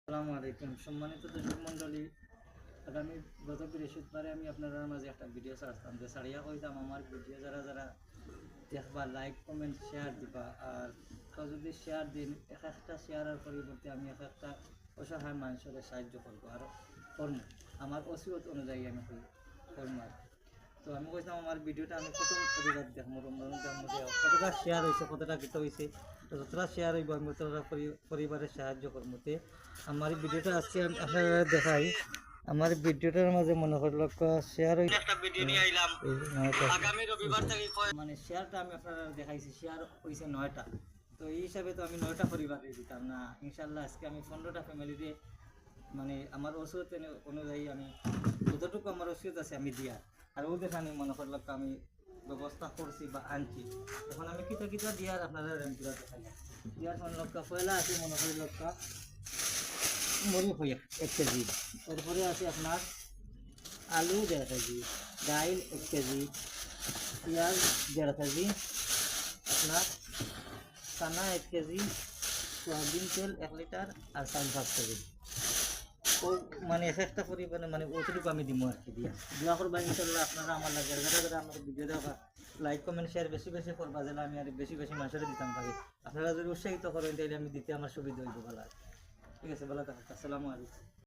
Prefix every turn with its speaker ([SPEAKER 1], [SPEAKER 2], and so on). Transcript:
[SPEAKER 1] আসসালামু আলাইকুম সম্মানিত দর্শক মণ্ডলী। আগামী গত বৃহস্পতিবারে আমি আপনার মাঝে একটা ভিডিও ছাড়তাম, যে ছাড়িয়া কইতাম আমার ভিডিও যারা যারা দেখবা লাইক কমেন্ট শেয়ার দিবা। আর যদি শেয়ার দিন, এক একটা শেয়ারের পরিবর্তে আমি এক একটা অসহায় মানুষের সাহায্য করবো আর কর্ম আমার অসিয়ত অনুযায়ী আমি কর্ম। আর তো আমি কইতাম আমার ভিডিওটা আমি প্রথম পরিবার দেখবো, কতটা শেয়ার হয়েছে, কতটা গীত হয়েছে, তো যতটা শেয়ার হইব আমি ততটা পরিবারের সাহায্য করবো। আমার ভিডিওটা আজকে আপনারা দেখাই। আমার ভিডিওটার মাঝে মনে করল শেয়ার মানে শেয়ারটা আমি আপনারা দেখাইছি, শেয়ার হয়েছে 9টা। তো এই হিসাবে তো আমি 9টা পরিবার দিতাম না, ইনশাল্লাহ আজকে আমি 15টা ফ্যামিলিতে মানে আমার ওষুধ অনুযায়ী আমি যতটুকু আমার ওষুধ আছে আমি দিয়া। আর ওদের আমি মনে করলাম আমি ব্যবস্থা করছি বা আনছি। এখন আমি কিতা কিতা দিয়ার আপনারা দেখাই। দিয়ার মনে লক্ষ্য পয়লা আছে, মনে করি লক্ষ্য মুড়ি হয়ে 1 কেজি। এরপরে আছে আপনার আলু 1.5 কেজি, ডাইল 1 কেজি, পেঁয়াজ 1.5 কেজি, আপনার চানা 1 কেজি, সয়াবিন তেল 1 লিটার আর চাল 5 কেজি। ও মানে একটা পরিমাণে মানে অতটুকু আমি দিব আর কি দিয়া দোয়া করবা ইনশাল্লাহ। আপনারা আমার লাগে যারা আমার ভিডিও দেখা লাইক কমেন্ট শেয়ার বেশি বেশি করবা, যেন আমি আর বেশি বেশি মানুষের দিতাম পারি। আপনারা যদি উৎসাহিত করেন তাহলে আমি দিতে আমার সুবিধা হইব। ভালো, ঠিক আছে, ভালো থাকুন, আসসালামু আলাইকুম।